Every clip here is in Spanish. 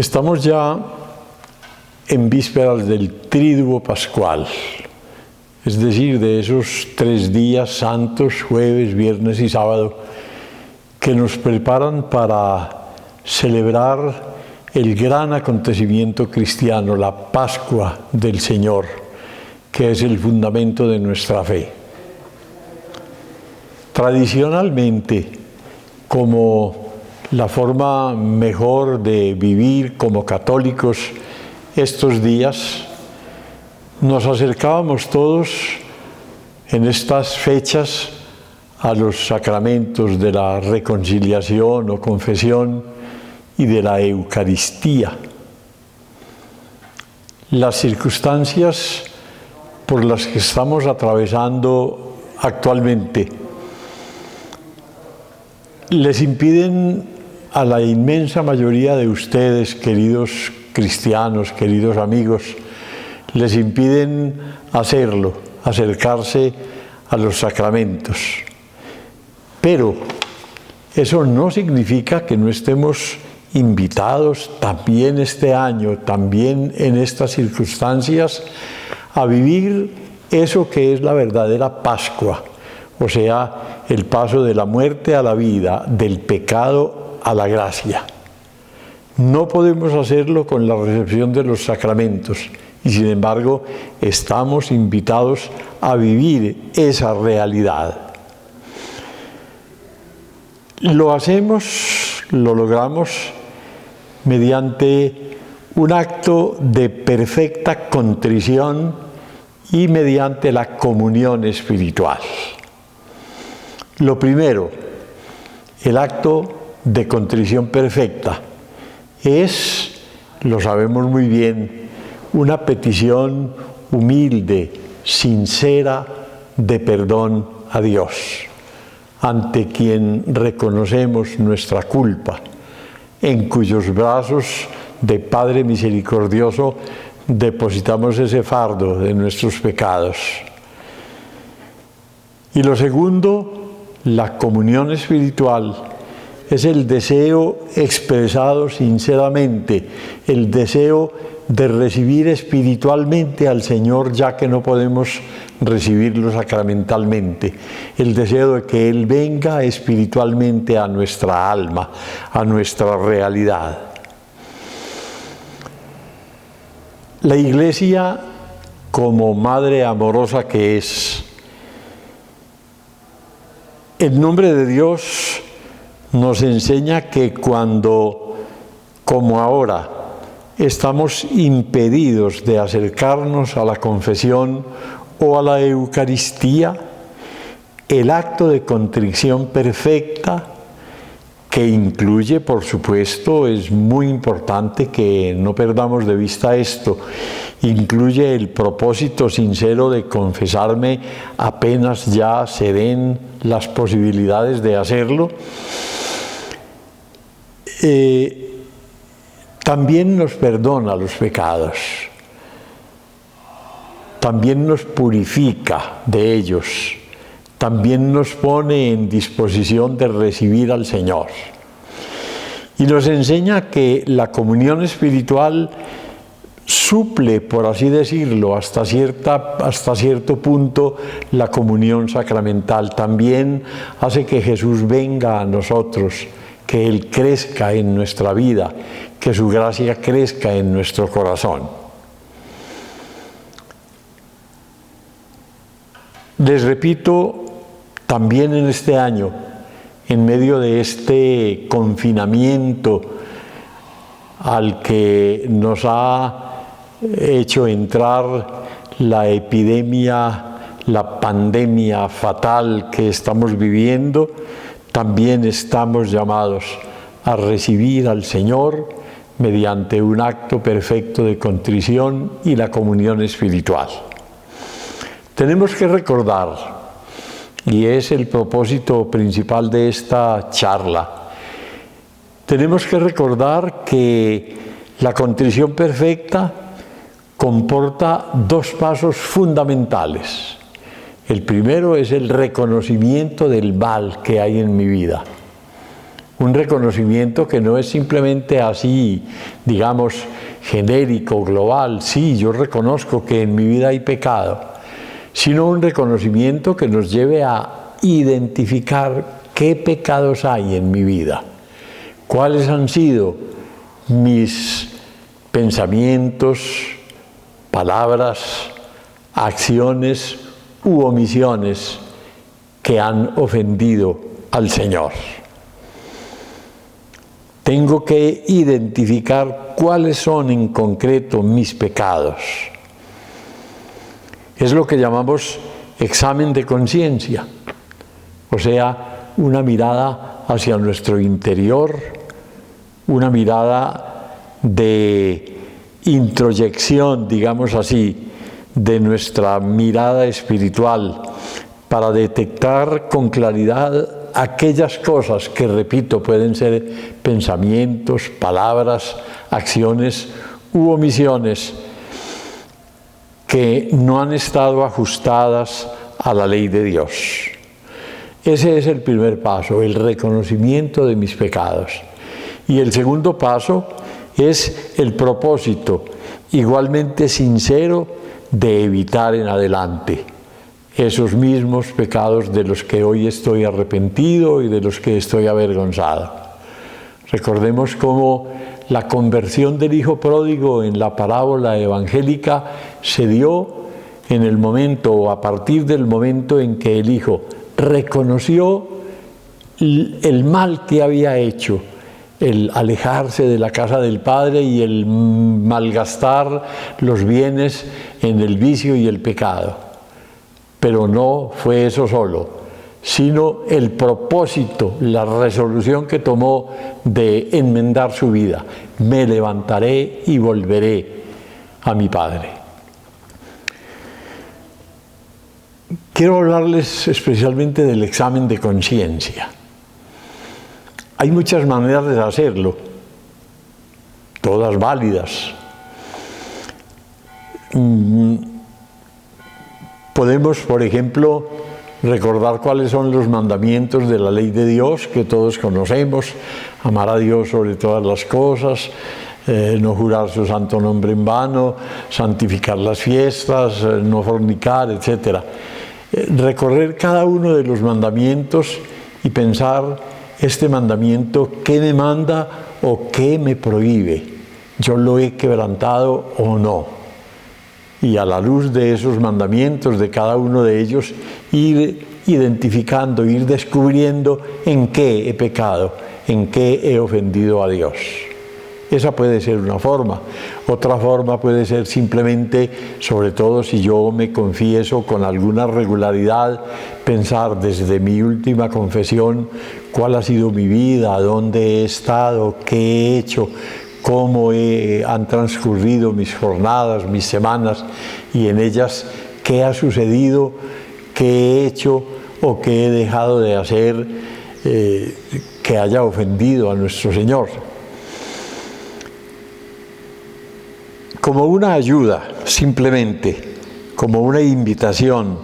Estamos ya en vísperas del Tríduo Pascual, es decir, de esos 3 días santos, jueves, viernes y sábado, que nos preparan para celebrar el gran acontecimiento cristiano, la Pascua del Señor, que es el fundamento de nuestra fe. Tradicionalmente, como la forma mejor de vivir como católicos estos días, nos acercábamos todos en estas fechas a los sacramentos de la reconciliación o confesión y de la Eucaristía. Las circunstancias por las que estamos atravesando actualmente les impiden a la inmensa mayoría de ustedes, queridos cristianos, queridos amigos, les impiden hacerlo, acercarse a los sacramentos. Pero eso no significa que no estemos invitados también este año, también en estas circunstancias, a vivir eso que es la verdadera Pascua, o sea, el paso de la muerte a la vida, del pecado a la gracia. No podemos hacerlo con la recepción de los sacramentos y sin embargo estamos invitados a vivir esa realidad. Lo hacemos, lo logramos mediante un acto de perfecta contrición y mediante la comunión espiritual. Lo primero, el acto de contrición perfecta es, lo sabemos muy bien, una petición humilde, sincera de perdón a Dios, ante quien reconocemos nuestra culpa, en cuyos brazos de Padre misericordioso depositamos ese fardo de nuestros pecados. Y lo segundo, la comunión espiritual, es el deseo expresado sinceramente, el deseo de recibir espiritualmente al Señor, ya que no podemos recibirlo sacramentalmente, el deseo de que Él venga espiritualmente a nuestra alma, a nuestra realidad. La Iglesia, como madre amorosa que es, en nombre de Dios, nos enseña que cuando, como ahora, estamos impedidos de acercarnos a la confesión o a la Eucaristía, el acto de contrición perfecta, que incluye, por supuesto, es muy importante que no perdamos de vista esto, incluye el propósito sincero de confesarme apenas ya se den las posibilidades de hacerlo. También nos perdona los pecados, también nos purifica de ellos, también nos pone en disposición de recibir al Señor. Y nos enseña que la comunión espiritual suple, por así decirlo, hasta cierto punto la comunión sacramental. También hace que Jesús venga a nosotros, que Él crezca en nuestra vida, que su gracia crezca en nuestro corazón. Les repito, también en este año, en medio de este confinamiento al que nos ha hecho entrar la epidemia, la pandemia fatal que estamos viviendo, también estamos llamados a recibir al Señor mediante un acto perfecto de contrición y la comunión espiritual. Tenemos que recordar, y es el propósito principal de esta charla, tenemos que recordar que la contrición perfecta comporta 2 pasos fundamentales. El primero es el reconocimiento del mal que hay en mi vida. un reconocimiento que no es simplemente así, digamos, genérico, global. Sí, yo reconozco que en mi vida hay pecado, sino un reconocimiento que nos lleve a identificar qué pecados hay en mi vida, cuáles han sido mis pensamientos, palabras, acciones u omisiones que han ofendido al Señor. Tengo que identificar cuáles son en concreto mis pecados. Es lo que llamamos examen de conciencia, o sea, una mirada hacia nuestro interior, una mirada de introyección, digamos así, de nuestra mirada espiritual para detectar con claridad aquellas cosas que, repito, pueden ser pensamientos, palabras, acciones u omisiones que no han estado ajustadas a la ley de Dios. Ese es el primer paso, el reconocimiento de mis pecados. Y el segundo paso es el propósito, igualmente sincero, de evitar en adelante esos mismos pecados de los que hoy estoy arrepentido y de los que estoy avergonzado. Recordemos cómo la conversión del hijo pródigo en la parábola evangélica se dio en el momento o a partir del momento en que el hijo reconoció el mal que había hecho, el alejarse de la casa del padre y el malgastar los bienes en el vicio y el pecado. Pero no fue eso solo, sino el propósito, la resolución que tomó de enmendar su vida. Me levantaré y volveré a mi Padre. Quiero hablarles especialmente del examen de conciencia. Hay muchas maneras de hacerlo, todas válidas. Podemos, por ejemplo, recordar cuáles son los mandamientos de la ley de Dios, que todos conocemos: amar a Dios sobre todas las cosas, no jurar su santo nombre en vano, santificar las fiestas, no fornicar, etc. Recorrer cada uno de los mandamientos y pensar: este mandamiento, ¿qué me manda o qué me prohíbe? ¿Yo lo he quebrantado o no? Y a la luz de esos mandamientos, de cada uno de ellos, ir identificando, ir descubriendo en qué he pecado, en qué he ofendido a Dios. Esa puede ser una forma. Otra forma puede ser simplemente, sobre todo si yo me confieso con alguna regularidad, pensar desde mi última confesión cuál ha sido mi vida, dónde he estado, qué he hecho, cómo han transcurrido mis jornadas, mis semanas, y en ellas qué ha sucedido, qué he hecho o qué he dejado de hacer que haya ofendido a nuestro Señor. Como una ayuda, simplemente, como una invitación,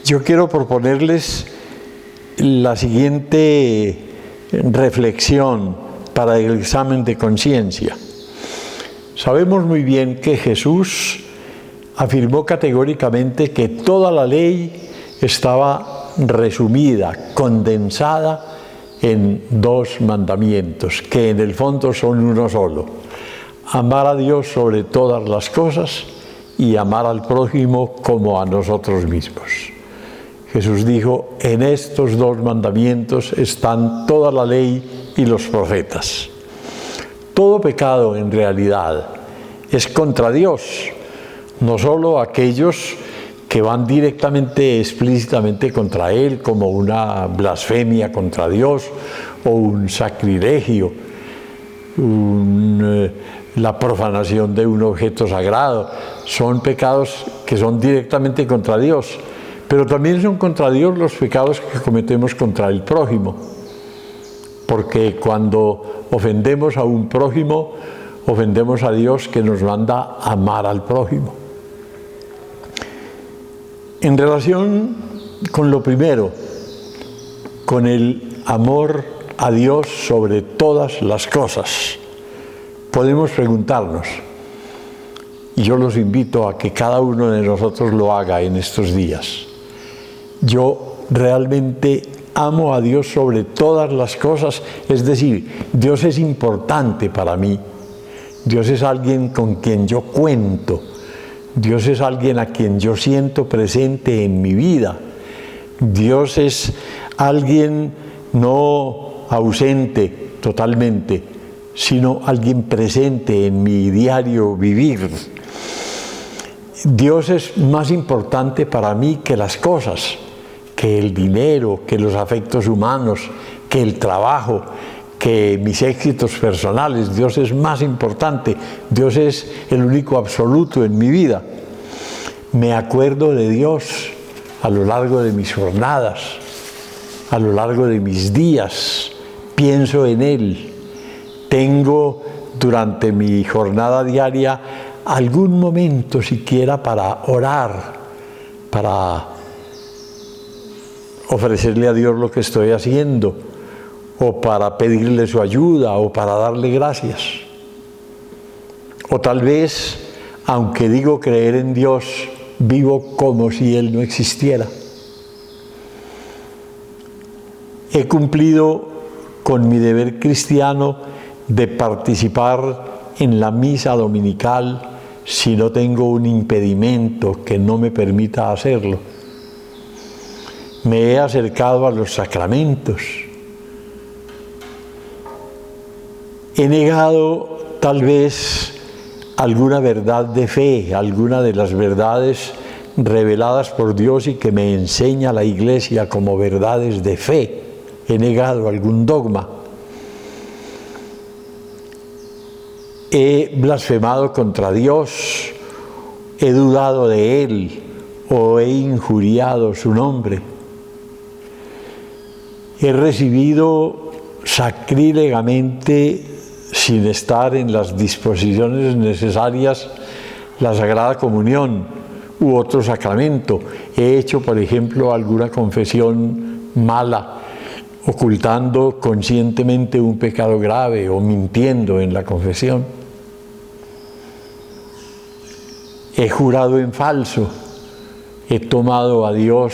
yo quiero proponerles la siguiente reflexión para el examen de conciencia. Sabemos muy bien que Jesús afirmó categóricamente que toda la ley estaba resumida, condensada en dos mandamientos, que en el fondo son uno solo: amar a Dios sobre todas las cosas y amar al prójimo como a nosotros mismos. Jesús dijo: en estos dos mandamientos están toda la ley y los profetas. Todo pecado en realidad es contra Dios, no solo aquellos que van directamente, explícitamente contra Él, como una blasfemia contra Dios o un sacrilegio, la profanación de un objeto sagrado. Son pecados que son directamente contra Dios, pero también son contra Dios los pecados que cometemos contra el prójimo, porque cuando ofendemos a un prójimo, ofendemos a Dios, que nos manda amar al prójimo. En relación con lo primero, con el amor a Dios sobre todas las cosas? Podemos preguntarnos, y yo los invito a que cada uno de nosotros lo haga en estos días. Yo realmente amo a Dios sobre todas las cosas, es decir, Dios es importante para mí. Dios es alguien con quien yo cuento. Dios es alguien a quien yo siento presente en mi vida. Dios es alguien no ausente totalmente, sino alguien presente en mi diario vivir. Dios es más importante para mí que las cosas, que el dinero, que los afectos humanos, que el trabajo, que mis éxitos personales. Dios es más importante. Dios es el único absoluto en mi vida. Me acuerdo de Dios a lo largo de mis jornadas, a lo largo de mis días. Pienso en Él. Tengo durante mi jornada diaria algún momento siquiera para orar, para ofrecerle a Dios lo que estoy haciendo, o para pedirle su ayuda, o para darle gracias. O tal vez, aunque digo creer en Dios, vivo como si Él no existiera. He cumplido con mi deber cristiano de participar en la misa dominical si no tengo un impedimento que no me permita hacerlo. Me he acercado a los sacramentos. He negado tal vez alguna verdad de fe, alguna de las verdades reveladas por Dios y que me enseña la Iglesia como verdades de fe. He negado algún dogma. He blasfemado contra Dios, he dudado de Él o he injuriado su nombre. He recibido sacrílegamente, sin estar en las disposiciones necesarias, la Sagrada Comunión u otro sacramento. He hecho, por ejemplo, alguna confesión mala, ocultando conscientemente un pecado grave o mintiendo en la confesión. He jurado en falso, he tomado a Dios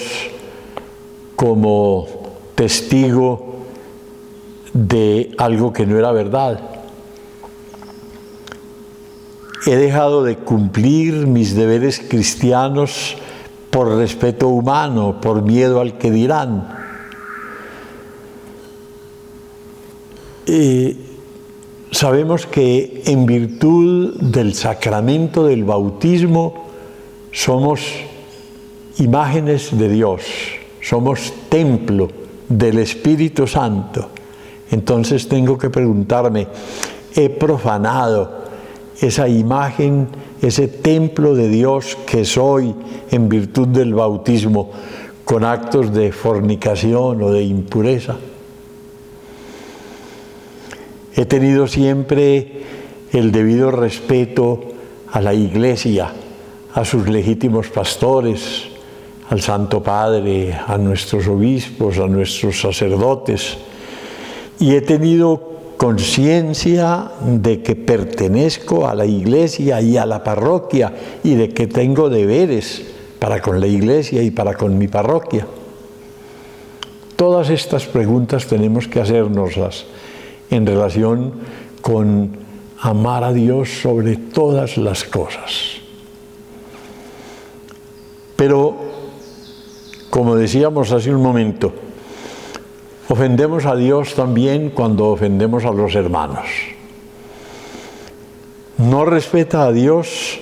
como testigo de algo que no era verdad. He dejado de cumplir mis deberes cristianos por respeto humano, por miedo al que dirán. Sabemos que en virtud del sacramento del bautismo somos imágenes de Dios, somos templo del Espíritu Santo. Entonces tengo que preguntarme, ¿he profanado esa imagen, ese templo de Dios que soy en virtud del bautismo con actos de fornicación o de impureza? He tenido siempre el debido respeto a la Iglesia, a sus legítimos pastores, al Santo Padre, a nuestros obispos, a nuestros sacerdotes, y he tenido conciencia de que pertenezco a la Iglesia y a la parroquia y de que tengo deberes para con la Iglesia y para con mi parroquia. Todas estas preguntas tenemos que hacérnoslas en relación con amar a Dios sobre todas las cosas. Pero, como decíamos hace un momento, ofendemos a Dios también cuando ofendemos a los hermanos. No respeta a Dios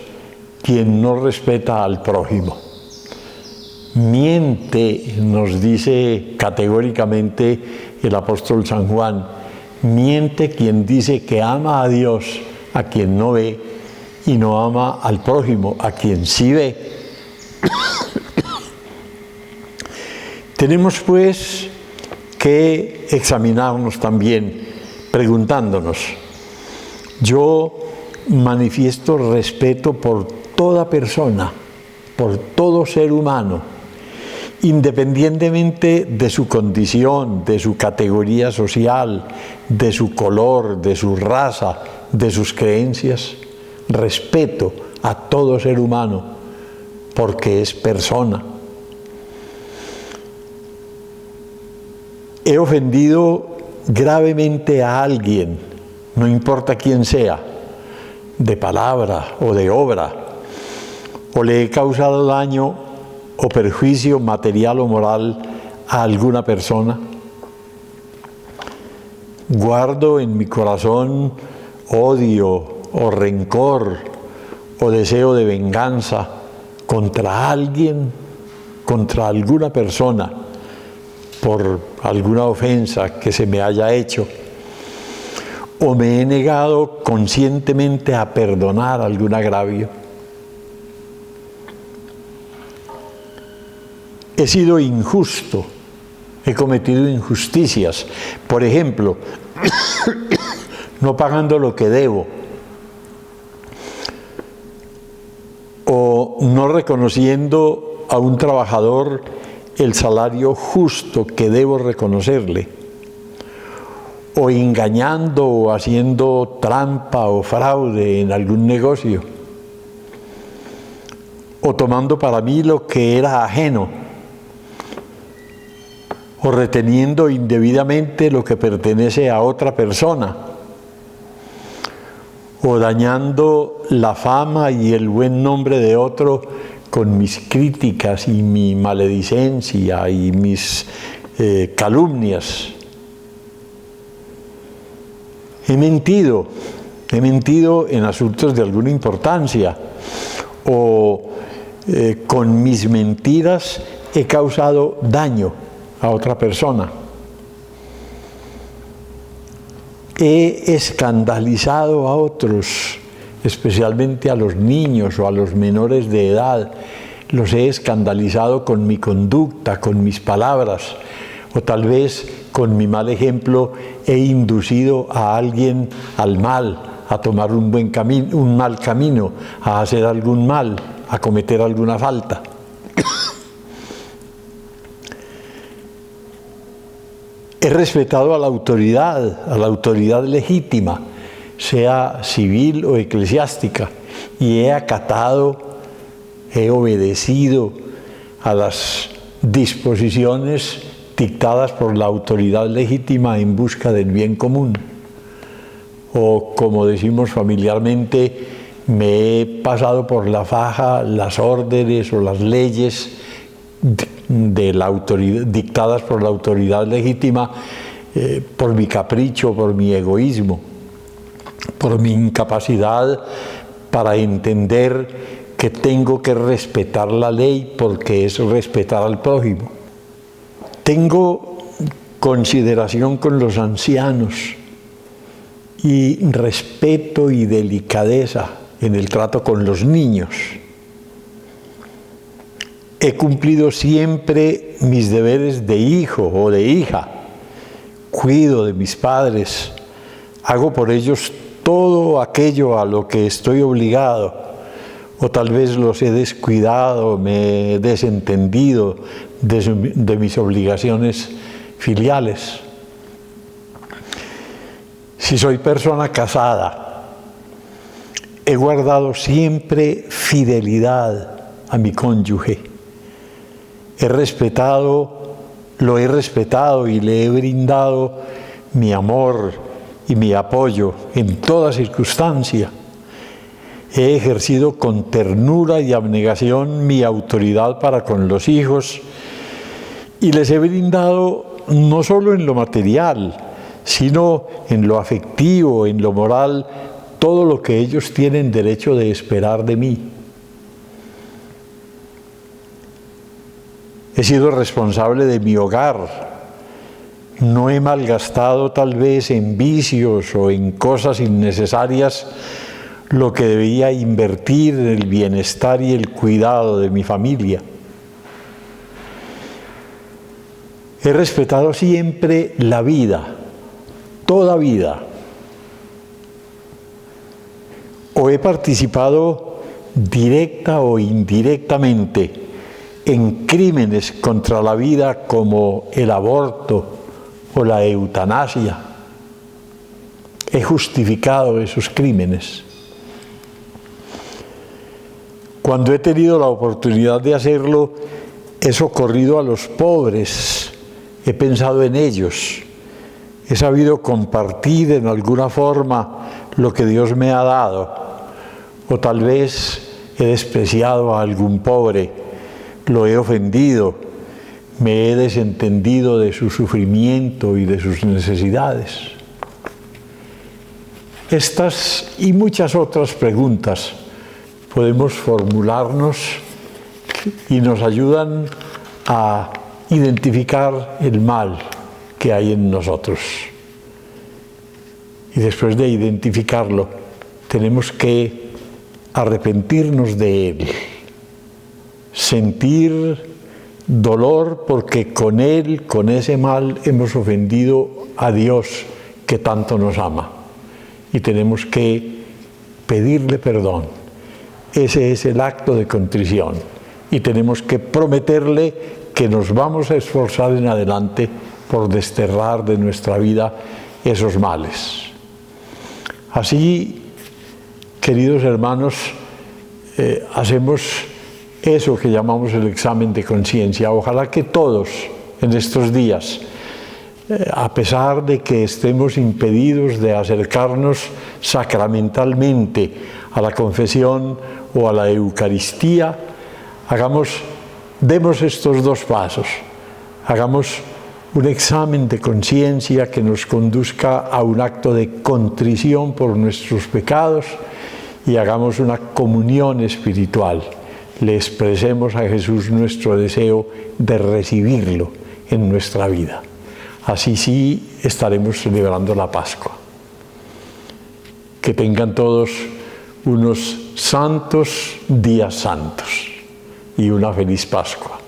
quien no respeta al prójimo. Miente, nos dice categóricamente el apóstol San Juan, miente quien dice que ama a Dios a quien no ve y no ama al prójimo a quien sí ve. Tenemos pues que examinarnos también preguntándonos, yo manifiesto respeto por toda persona, por todo ser humano, independientemente de su condición, de su categoría social, de su color, de su raza, de sus creencias. Respeto a todo ser humano porque es persona. He ofendido gravemente a alguien, no importa quién sea, de palabra o de obra, o le he causado daño o perjuicio material o moral a alguna persona. Guardo en mi corazón odio o rencor o deseo de venganza contra alguien, contra alguna persona, por alguna ofensa que se me haya hecho, o me he negado conscientemente a perdonar algún agravio. He sido injusto, he cometido injusticias, por ejemplo, no pagando lo que debo, o no reconociendo a un trabajador el salario justo que debo reconocerle, o engañando o haciendo trampa o fraude en algún negocio, o tomando para mí lo que era ajeno, o reteniendo indebidamente lo que pertenece a otra persona, o dañando la fama y el buen nombre de otro con mis críticas y mi maledicencia y mis calumnias. He mentido en asuntos de alguna importancia, o con mis mentiras he causado daño a otra persona. He escandalizado a otros, especialmente a los niños o a los menores de edad. Los he escandalizado con mi conducta, con mis palabras, o tal vez con mi mal ejemplo he inducido a alguien al mal, a tomar un mal camino, a hacer algún mal, a cometer alguna falta. He respetado a la autoridad legítima, sea civil o eclesiástica, y he acatado, he obedecido a las disposiciones dictadas por la autoridad legítima en busca del bien común. O, como decimos familiarmente, me he pasado por la faja las órdenes o las leyes de la autoridad, dictadas por la autoridad legítima, por mi capricho, por mi egoísmo, por mi incapacidad para entender que tengo que respetar la ley porque es respetar al prójimo. Tengo consideración con los ancianos y respeto y delicadeza en el trato con los niños. He cumplido siempre mis deberes de hijo o de hija. Cuido de mis padres. Hago por ellos todo aquello a lo que estoy obligado. O tal vez los he descuidado, me he desentendido de mis obligaciones filiales. Si soy persona casada, he guardado siempre fidelidad a mi cónyuge. Lo he respetado y le he brindado mi amor y mi apoyo en toda circunstancia. He ejercido con ternura y abnegación mi autoridad para con los hijos y les he brindado no solo en lo material, sino en lo afectivo, en lo moral, todo lo que ellos tienen derecho de esperar de mí. He sido responsable de mi hogar. No he malgastado tal vez en vicios o en cosas innecesarias lo que debía invertir en el bienestar y el cuidado de mi familia. He respetado siempre la vida, toda vida. O he participado directa o indirectamente en crímenes contra la vida como el aborto o la eutanasia. He justificado esos crímenes. Cuando he tenido la oportunidad de hacerlo, he socorrido a los pobres, he pensado en ellos, he sabido compartir en alguna forma lo que Dios me ha dado, o tal vez he despreciado a algún pobre, lo he ofendido, me he desentendido de su sufrimiento y de sus necesidades. Estas y muchas otras preguntas podemos formularnos y nos ayudan a identificar el mal que hay en nosotros. Y después de identificarlo, tenemos que arrepentirnos de él, sentir dolor porque con él, con ese mal, hemos ofendido a Dios que tanto nos ama. Y tenemos que pedirle perdón. Ese es el acto de contrición. Y tenemos que prometerle que nos vamos a esforzar en adelante por desterrar de nuestra vida esos males. Así, queridos hermanos, hacemos eso que llamamos el examen de conciencia. Ojalá que todos en estos días, a pesar de que estemos impedidos de acercarnos sacramentalmente a la confesión o a la Eucaristía, demos estos dos pasos, hagamos un examen de conciencia que nos conduzca a un acto de contrición por nuestros pecados y hagamos una comunión espiritual. Le expresemos a Jesús nuestro deseo de recibirlo en nuestra vida. Así sí estaremos celebrando la Pascua. Que tengan todos unos santos días santos y una feliz Pascua.